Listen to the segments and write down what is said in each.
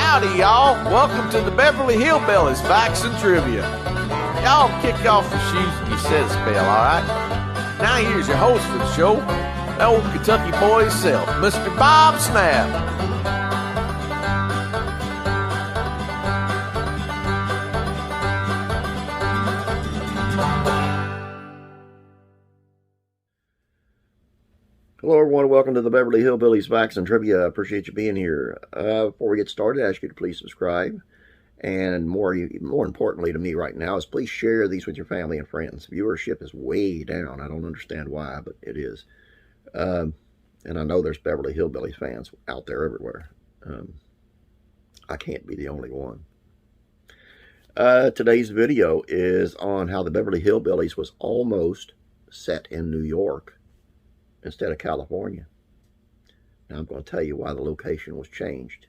Howdy, y'all. Welcome to the Beverly Hillbillies Facts and Trivia. Y'all kick off your shoes and you set a spell, all right? Now here's your host for the show, the old Kentucky boy himself, Mr. Bob Snap. Hello, everyone. Welcome to the Beverly Hillbillies Facts and Trivia. I appreciate you being here. Before we get started, I ask you to please subscribe. And more importantly to me right now is please share these with your family and friends. Viewership is way down. I don't understand why, but it is. And I know there's Beverly Hillbillies fans out there everywhere. I can't be the only one. Today's video is on how the Beverly Hillbillies was almost set in New York instead of California. Now I'm going to tell you why the location was changed.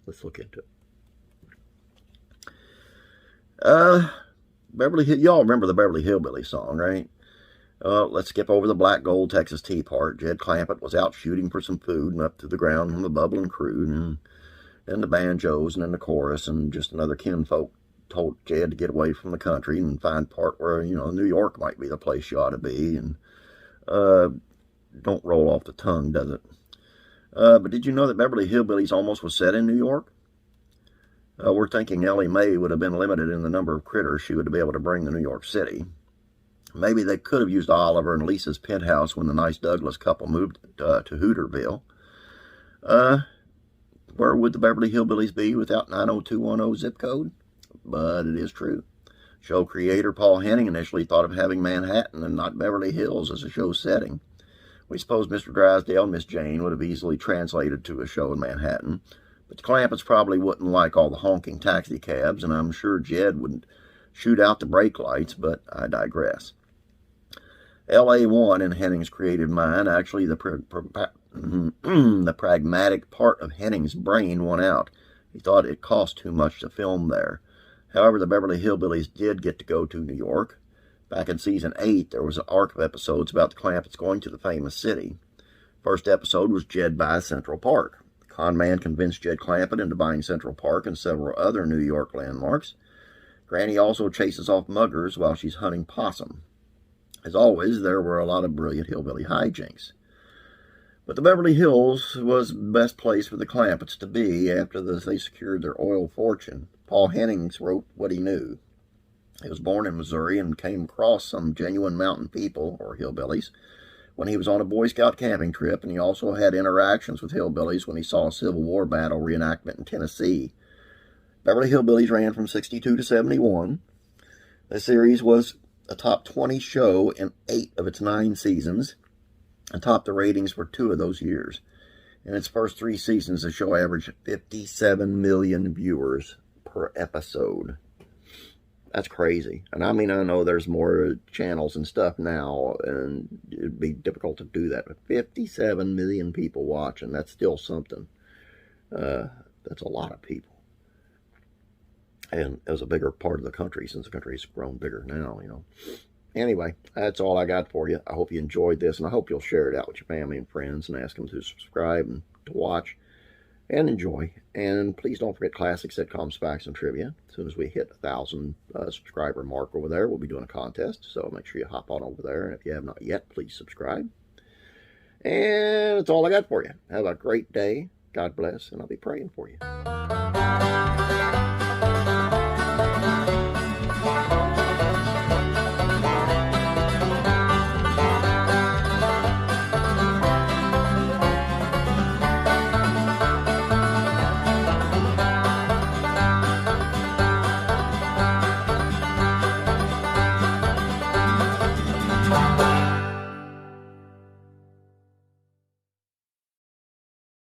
Let's look into it. Y'all remember the Beverly Hillbillies song, right? Let's skip over the black gold Texas tea part. Jed Clampett was out shooting for some food and up to the ground from the bubbling crude, and then the banjos and then the chorus, and just another kinfolk told Jed to get away from the country and find part where, New York might be the place you ought to be, and don't roll off the tongue, does it? But did you know that Beverly Hillbillies almost was set in New York? We're thinking Ellie Mae would have been limited in the number of critters she would be able to bring to New York City. Maybe they could have used Oliver and Lisa's penthouse when the nice Douglas couple moved to Hooterville. Where would the Beverly Hillbillies be without 90210 zip code? But it is true. Show creator Paul Henning initially thought of having Manhattan and not Beverly Hills as a show setting. We suppose Mr. Drysdale and Miss Jane would have easily translated to a show in Manhattan, but the Clampetts probably wouldn't like all the honking taxi cabs, and I'm sure Jed would shoot out the brake lights, but I digress. L.A. won in Henning's creative mind. Actually, the pragmatic part of Henning's brain won out. He thought it cost too much to film there. However, the Beverly Hillbillies did get to go to New York. Back in season 8, there was an arc of episodes about the Clampetts going to the famous city. First episode was Jed buys Central Park. The con man convinced Jed Clampett into buying Central Park and several other New York landmarks. Granny also chases off muggers while she's hunting possum. As always, there were a lot of brilliant hillbilly hijinks. But the Beverly Hills was the best place for the Clampetts to be after they secured their oil fortune. Paul Hennings wrote what he knew. He was born in Missouri and came across some genuine mountain people, or hillbillies, when he was on a Boy Scout camping trip, and he also had interactions with hillbillies when he saw a Civil War battle reenactment in Tennessee. Beverly Hillbillies ran from 62 to 71. The series was a top 20 show in 8 of its 9 seasons, and topped the ratings for 2 of those years. In its first 3 seasons, the show averaged 57 million viewers per episode. That's crazy. And I mean, I know there's more channels and stuff now, and it'd be difficult to do that. But 57 million people watching, that's still something. That's a lot of people. And it was a bigger part of the country, since the country's grown bigger now, Anyway, that's all I got for you. I hope you enjoyed this, and I hope you'll share it out with your family and friends and ask them to subscribe and to watch and enjoy. And please don't forget classic sitcoms, facts, and trivia. As soon as we hit 1,000 subscriber mark over there, we'll be doing a contest. So make sure you hop on over there. And if you have not yet, please subscribe. And that's all I got for you. Have a great day. God bless, and I'll be praying for you.